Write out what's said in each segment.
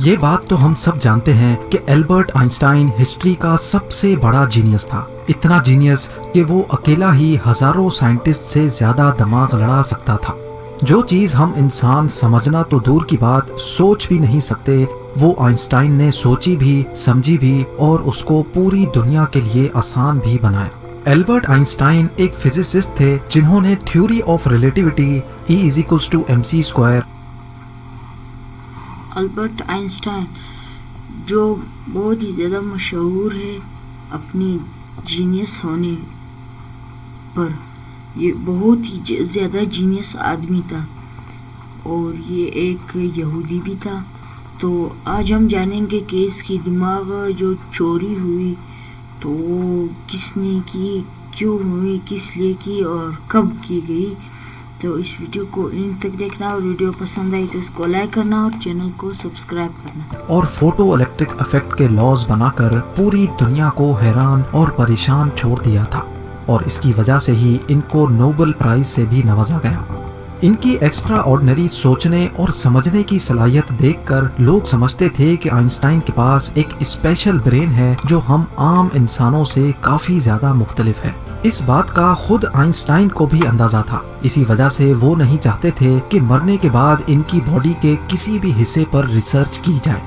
یہ بات تو ہم سب جانتے ہیں کہ البرٹ آئنسٹائن ہسٹری کا سب سے بڑا جینیس تھا، اتنا جینیس کہ وہ اکیلا ہی ہزاروں سائنٹسٹ سے زیادہ دماغ لڑا سکتا تھا۔ جو چیز ہم انسان سمجھنا تو دور کی بات سوچ بھی نہیں سکتے، وہ آئنسٹائن نے سوچی بھی، سمجھی بھی اور اس کو پوری دنیا کے لیے آسان بھی بنایا۔ البرٹ آئنسٹائن ایک فزسسٹ تھے جنہوں نے theory of relativity E=mc²۔ Albert Einstein جو بہت ہی زیادہ مشہور ہے اپنی جینیس ہونے پر، یہ بہت ہی زیادہ جینیس آدمی تھا اور یہ ایک یہودی بھی تھا۔ تو آج ہم جانیں گے کہ اس کی دماغ جو چوری ہوئی تو وہ کس نے کی، کیوں ہوئی، کس لیے کی اور کب کی گئی۔ تو اس ویڈیو کو ان تک دیکھنا، اور ویڈیو پسند آئی تو اس کو لائک کرنا اور چینل کو سبسکرائب کرنا، اور فوٹو الیکٹرک افیکٹ کے لاز بنا کر پوری دنیا کو حیران اور پریشان چھوڑ دیا تھا، اور اس کی وجہ سے ہی ان کو نوبل پرائز سے بھی نوازا گیا۔ ان کی ایکسٹرا آرڈنری سوچنے اور سمجھنے کی صلاحیت دیکھ کر لوگ سمجھتے تھے کہ آئنسٹائن کے پاس ایک اسپیشل برین ہے جو ہم عام انسانوں سے کافی زیادہ مختلف ہے۔ اس بات کا خود آئنسٹائن کو بھی اندازہ تھا، اسی وجہ سے وہ نہیں چاہتے تھے کہ مرنے کے بعد ان کی باڈی کے کسی بھی حصے پر ریسرچ کی جائے،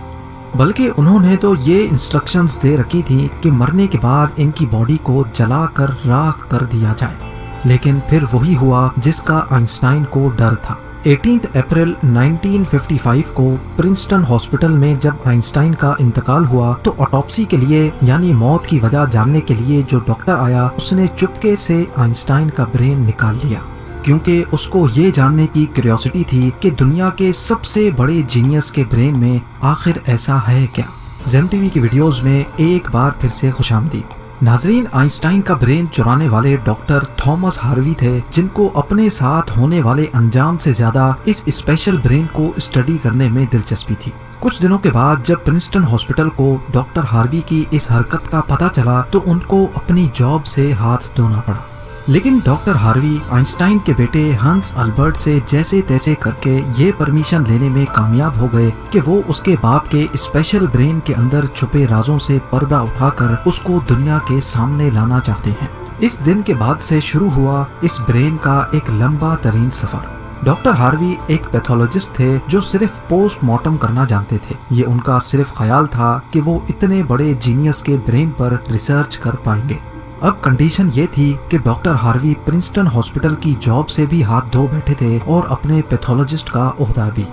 بلکہ انہوں نے تو یہ انسٹرکشنز دے رکھی تھی کہ مرنے کے بعد ان کی باڈی کو جلا کر راکھ کر دیا جائے۔ لیکن پھر وہی ہوا جس کا آئنسٹائن کو ڈر تھا۔ 18 اپریل 1955 کو پرنسٹن ہاسپٹل میں جب آئنسٹائن کا انتقال ہوا تو آٹوپسی کے لیے یعنی موت کی وجہ جاننے کے لیے جو ڈاکٹر آیا اس نے چپکے سے آئنسٹائن کا برین نکال لیا، کیونکہ اس کو یہ جاننے کی کیوریوسٹی تھی کہ دنیا کے سب سے بڑے جینیس کے برین میں آخر ایسا ہے کیا۔ زیم ٹی وی کی ویڈیوز میں ایک بار پھر سے خوش آمدید۔ ناظرین، آئنسٹائن کا برین چرانے والے ڈاکٹر تھامس ہاروی تھے، جن کو اپنے ساتھ ہونے والے انجام سے زیادہ اس اسپیشل برین کو اسٹڈی کرنے میں دلچسپی تھی۔ کچھ دنوں کے بعد جب پرنسٹن ہاسپٹل کو ڈاکٹر ہاروی کی اس حرکت کا پتہ چلا تو ان کو اپنی جاب سے ہاتھ دھونا پڑا، لیکن ڈاکٹر ہاروی آئنسٹائن کے بیٹے ہنس البرٹ سے جیسے تیسے کر کے یہ پرمیشن لینے میں کامیاب ہو گئے کہ وہ اس کے باپ کے اسپیشل برین کے اندر چھپے رازوں سے پردہ اٹھا کر اس کو دنیا کے سامنے لانا چاہتے ہیں۔ اس دن کے بعد سے شروع ہوا اس برین کا ایک لمبا ترین سفر۔ ڈاکٹر ہاروی ایک پیتھولوجسٹ تھے جو صرف پوسٹ مارٹم کرنا جانتے تھے۔ یہ ان کا صرف خیال تھا کہ وہ اتنے بڑے جینیس کے برین پر ریسرچ کر پائیں گے۔ اب کنڈیشن یہ تھی کہ ڈاکٹر ہاروی پرنسٹن ہاسپٹل کی جاب سے بھی ہاتھ دھو بیٹھے تھے اور اپنے پیتھولوجسٹ کا عہدہ بھی۔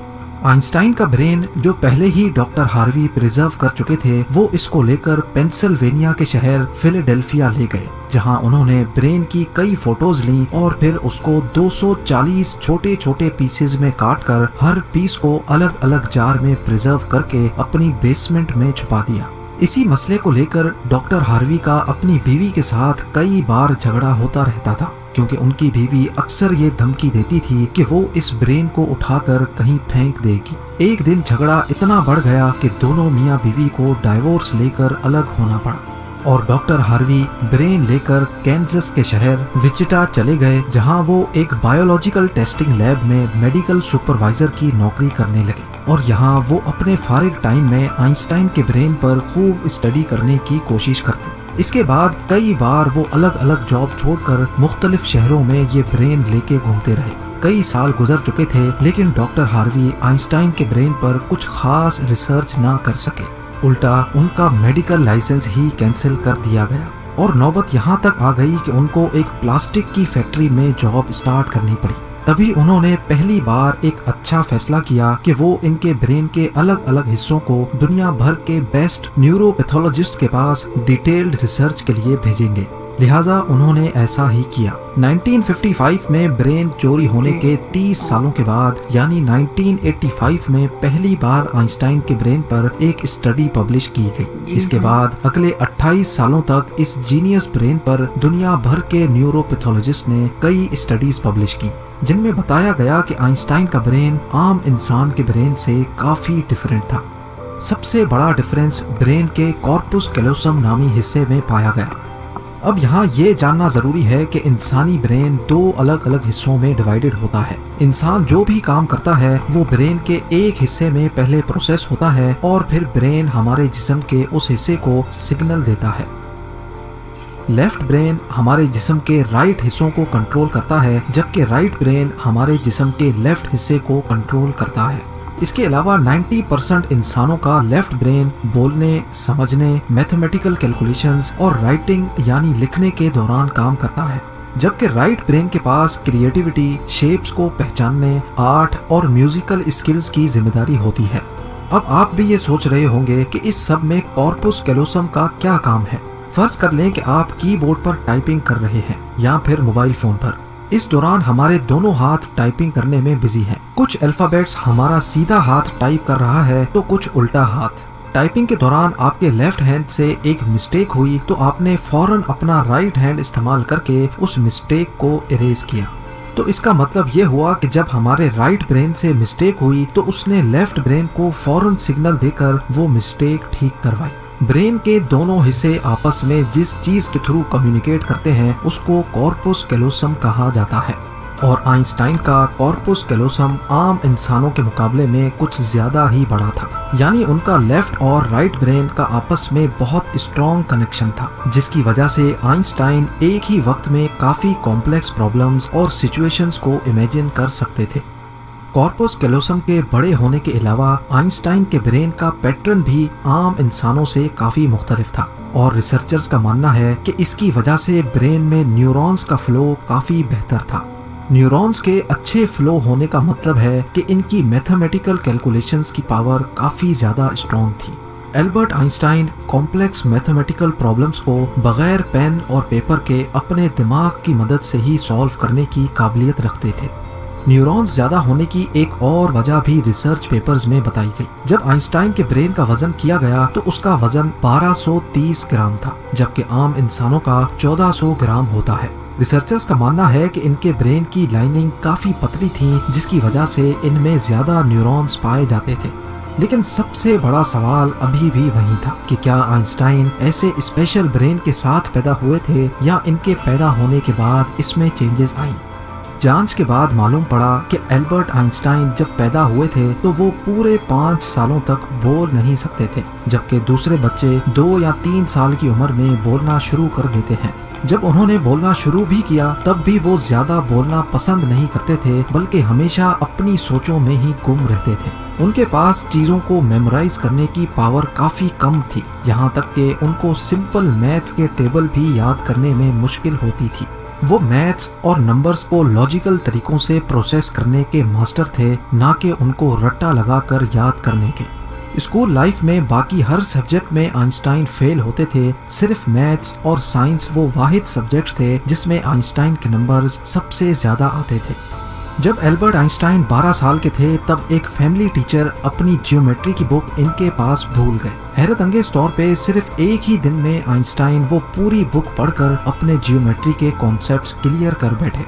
آئنسٹائن کا برین جو پہلے ہی ڈاکٹر ہاروی پریزرو کر چکے تھے، وہ اس کو لے کر پینسلوینیا کے شہر فیلاڈیلفیا لے گئے، جہاں انہوں نے برین کی کئی فوٹوز لیں اور پھر اس کو 240 چھوٹے چھوٹے پیسز میں کاٹ کر ہر پیس کو الگ الگ جار میں پریزرو کر کے اپنی بیسمنٹ میں چھپا دیا۔ اسی مسئلے کو لے کر ڈاکٹر ہاروی کا اپنی بیوی کے ساتھ کئی بار جھگڑا ہوتا رہتا تھا، کیونکہ ان کی بیوی اکثر یہ دھمکی دیتی تھی کہ وہ اس برین کو اٹھا کر کہیں پھینک دے گی۔ ایک دن جھگڑا اتنا بڑھ گیا کہ دونوں میاں بیوی کو ڈائیورس لے کر الگ ہونا پڑا، اور ڈاکٹر ہاروی برین لے کر کینزس کے شہر وچٹا چلے گئے، جہاں وہ ایک بایولوجیکل ٹیسٹنگ لیب میں میڈیکل سپروائزر کی نوکری کرنے لگے، اور یہاں وہ اپنے فارغ ٹائم میں آئنسٹائن کے برین پر خوب اسٹڈی کرنے کی کوشش کرتے۔ اس کے بعد کئی بار وہ الگ الگ جاب چھوڑ کر مختلف شہروں میں یہ برین لے کے گھومتے رہے۔ کئی سال گزر چکے تھے لیکن ڈاکٹر ہاروی آئنسٹائن کے برین پر کچھ خاص ریسرچ نہ کر سکے، الٹا ان کا میڈیکل لائسنس ہی کینسل کر دیا گیا، اور نوبت یہاں تک آ گئی کہ ان کو ایک پلاسٹک کی فیکٹری میں جاب اسٹارٹ کرنی پڑی۔ تبھی انہوں نے پہلی بار ایک اچھا فیصلہ کیا کہ وہ ان کے برین کے الگ الگ حصوں کو دنیا بھر کے بیسٹ نیورو پیتھولوجسٹ کے پاس ڈیٹیلڈ ریسرچ کے لیے بھیجیں گے، لہٰذا انہوں نے ایسا ہی کیا۔ 1955 میں برین چوری ہونے کے 30 سالوں کے بعد یعنی 1985 میں پہلی بار آئنسٹائن کے برین پر ایک اسٹڈی پبلش کی گئی۔ اس کے بعد اگلے 28 سالوں تک اس جینیس برین پر دنیا بھر کے نیورو پیتھولوجسٹ نے کئی اسٹڈیز پبلش کی، جن میں بتایا گیا کہ آئنسٹائن کا برین عام انسان کے برین سے کافی ڈیفرنٹ تھا۔ سب سے بڑا ڈیفرنس برین کے کارپس کیلوسم نامی حصے میں پایا گیا۔ اب یہاں یہ جاننا ضروری ہے کہ انسانی برین دو الگ الگ حصوں میں ڈیوائیڈڈ ہوتا ہے۔ انسان جو بھی کام کرتا ہے وہ برین کے ایک حصے میں پہلے پروسیس ہوتا ہے اور پھر برین ہمارے جسم کے اس حصے کو سگنل دیتا ہے۔ لیفٹ برین ہمارے جسم کے رائٹ حصوں کو کنٹرول کرتا ہے، جبکہ رائٹ برین ہمارے جسم کے لیفٹ حصے کو کنٹرول کرتا ہے۔ اس کے علاوہ 90% انسانوں کا لیفٹ برین بولنے، سمجھنے، میتھمیٹیکل کیلکولیشنز اور رائٹنگ یعنی لکھنے کے دوران کام کرتا ہے، جبکہ رائٹ برین کے پاس کریٹیوٹی، شیپس کو پہچاننے، آرٹ اور میوزیکل اسکلز کی ذمہ داری ہوتی ہے۔ اب آپ بھی یہ سوچ رہے ہوں گے کہ اس سب میں کارپس کیلوسم کا کیا کام ہے۔ فرض کر لیں کہ آپ کی بورڈ پر ٹائپنگ کر رہے ہیں یا پھر موبائل فون پر۔ اس دوران ہمارے دونوں ہاتھ ٹائپنگ کرنے میں بزی ہیں۔ کچھ الفابیٹس ہمارا سیدھا ہاتھ ٹائپ کر رہا ہے تو کچھ الٹا ہاتھ۔ ٹائپنگ کے دوران آپ کے لیفٹ ہینڈ سے ایک مسٹیک ہوئی تو آپ نے فوراً اپنا رائٹ ہینڈ استعمال کر کے اس مسٹیک کو اریز کیا۔ تو اس کا مطلب یہ ہوا کہ جب ہمارے رائٹ برین سے مسٹیک ہوئی تو اس نے لیفٹ برین کو فوراً سگنل دے کر وہ مسٹیک ٹھیک کروائی۔ برین کے دونوں حصے آپس میں جس چیز کے تھرو کمیونیکیٹ کرتے ہیں اس کو کارپس کیلوسم کہا جاتا ہے، اور آئنسٹائن کا کارپس کیلوسم عام انسانوں کے مقابلے میں کچھ زیادہ ہی بڑا تھا، یعنی ان کا لیفٹ اور رائٹ برین کا آپس میں بہت اسٹرانگ کنیکشن تھا، جس کی وجہ سے آئنسٹائن ایک ہی وقت میں کافی کمپلیکس پرابلمز اور سچویشنز کو امیجن کر سکتے تھے۔ کارپس کیلوسم کے بڑے ہونے کے علاوہ آئنسٹائن کے برین کا پیٹرن بھی عام انسانوں سے کافی مختلف تھا، اور ریسرچرز کا ماننا ہے کہ اس کی وجہ سے برین میں نیورونز کا فلو کافی بہتر تھا۔ نیورونز کے اچھے فلو ہونے کا مطلب ہے کہ ان کی میتھمیٹیکل کیلکولیشنز کی پاور کافی زیادہ اسٹرانگ تھی۔ Albert Einstein complex mathematical problems کو بغیر پین اور پیپر کے اپنے دماغ کی مدد سے ہی سالو کرنے کی قابلیت رکھتے تھے۔ نیورونز زیادہ ہونے کی ایک اور وجہ بھی ریسرچ پیپرز میں بتائی گئی۔ جب آئنسٹائن کے برین کا وزن کیا گیا تو اس کا وزن 1230 گرام تھا، جبکہ عام انسانوں کا 1400 گرام ہوتا ہے۔ ریسرچرز کا ماننا ہے کہ ان کے برین کی لائننگ کافی پتلی تھی، جس کی وجہ سے ان میں زیادہ نیورونز پائے جاتے تھے۔ لیکن سب سے بڑا سوال ابھی بھی وہی تھا کہ کیا آئنسٹائن ایسے اسپیشل برین کے ساتھ پیدا ہوئے تھے یا ان کے پیدا ہونے کے بعد اس میں چینجز آئیں۔ جانچ کے بعد معلوم پڑا کہ البرٹ آئنسٹائن جب پیدا ہوئے تھے تو وہ پورے 5 سالوں تک بول نہیں سکتے تھے، جبکہ دوسرے بچے 2 یا 3 سال کی عمر میں بولنا شروع کر دیتے ہیں۔ جب انہوں نے بولنا شروع بھی کیا تب بھی وہ زیادہ بولنا پسند نہیں کرتے تھے، بلکہ ہمیشہ اپنی سوچوں میں ہی گم رہتے تھے۔ ان کے پاس چیزوں کو میمورائز کرنے کی پاور کافی کم تھی، یہاں تک کہ ان کو سمپل میتھس کے ٹیبل بھی یاد کرنے میں مشکل ہوتی تھی۔ وہ میتھس اور نمبرز کو لاجیکل طریقوں سے پروسیس کرنے کے ماسٹر تھے، نہ کہ ان کو رٹا لگا کر یاد کرنے کے۔ اسکول لائف میں باقی ہر سبجیکٹ میں آئنسٹائن فیل ہوتے تھے، صرف میتھس اور سائنس وہ واحد سبجیکٹس تھے جس میں آئنسٹائن کے نمبرز سب سے زیادہ آتے تھے۔ جب البرٹ آئنسٹائن 12 سال کے تھے تب ایک فیملی ٹیچر اپنی جیومیٹری کی بک ان کے پاس بھول گئے۔ حیرت انگیز طور پہ صرف ایک ہی دن میں آئنسٹائن وہ پوری بک پڑھ کر اپنے جیومیٹری کے کانسیپٹس کلیئر کر بیٹھے۔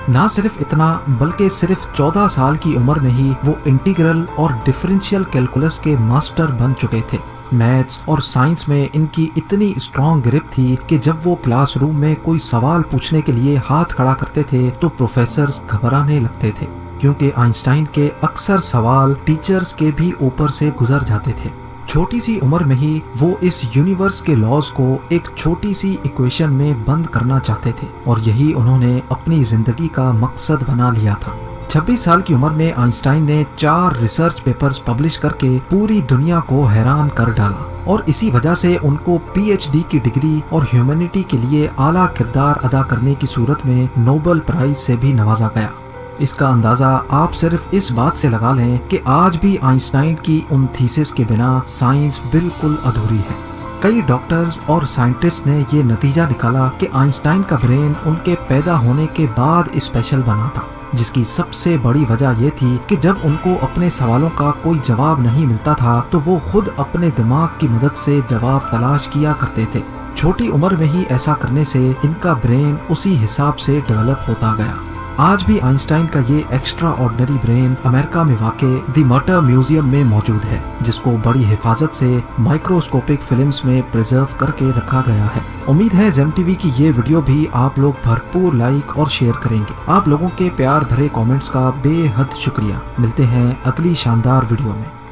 نہ صرف اتنا بلکہ صرف 14 سال کی عمر میں ہی وہ انٹیگرل اور ڈفرینشیل کیلکولس کے ماسٹر بن چکے تھے۔ میتھس اور سائنس میں ان کی اتنی اسٹرانگ گرپ تھی کہ جب وہ کلاس روم میں کوئی سوال پوچھنے کے لیے ہاتھ کھڑا کرتے تھے تو پروفیسرز گھبرانے لگتے تھے، کیونکہ آئنسٹائن کے اکثر سوال ٹیچرز کے بھی اوپر سے گزر جاتے تھے۔ چھوٹی سی عمر میں ہی وہ اس یونیورس کے لاز کو ایک چھوٹی سی ایکویشن میں بند کرنا چاہتے تھے، اور یہی انہوں نے اپنی زندگی کا مقصد بنا لیا تھا۔ 26 سال کی عمر میں آئنسٹائن نے 4 ریسرچ پیپرز پبلش کر کے پوری دنیا کو حیران کر ڈالا، اور اسی وجہ سے ان کو پی ایچ ڈی کی ڈگری اور ہیومینٹی کے لیے اعلیٰ کردار ادا کرنے کی صورت میں نوبل پرائز سے بھی نوازا گیا۔ اس کا اندازہ آپ صرف اس بات سے لگا لیں کہ آج بھی آئنسٹائن کی ان تھیسس کے بنا سائنس بالکل ادھوری ہے۔ کئی ڈاکٹرز اور سائنٹسٹ نے یہ نتیجہ نکالا کہ آئنسٹائن کا برین ان کے پیدا ہونے کے بعد اسپیشل بنا تھا، جس کی سب سے بڑی وجہ یہ تھی کہ جب ان کو اپنے سوالوں کا کوئی جواب نہیں ملتا تھا تو وہ خود اپنے دماغ کی مدد سے جواب تلاش کیا کرتے تھے۔ چھوٹی عمر میں ہی ایسا کرنے سے ان کا برین اسی حساب سے ڈیولپ ہوتا گیا۔ آج بھی آئنسٹائن کا یہ ایکسٹرا آرڈنری برین امریکہ میں واقع دی مٹر میوزیم میں موجود ہے، جس کو بڑی حفاظت سے مائکروسکوپک فلمز میں پریزرو کر کے رکھا گیا ہے۔ امید ہے زیم ٹی وی کی یہ ویڈیو بھی آپ لوگ بھرپور لائک اور شیئر کریں گے۔ آپ لوگوں کے پیار بھرے کامنٹس کا بے حد شکریہ۔ ملتے ہیں اگلی شاندار ویڈیو میں۔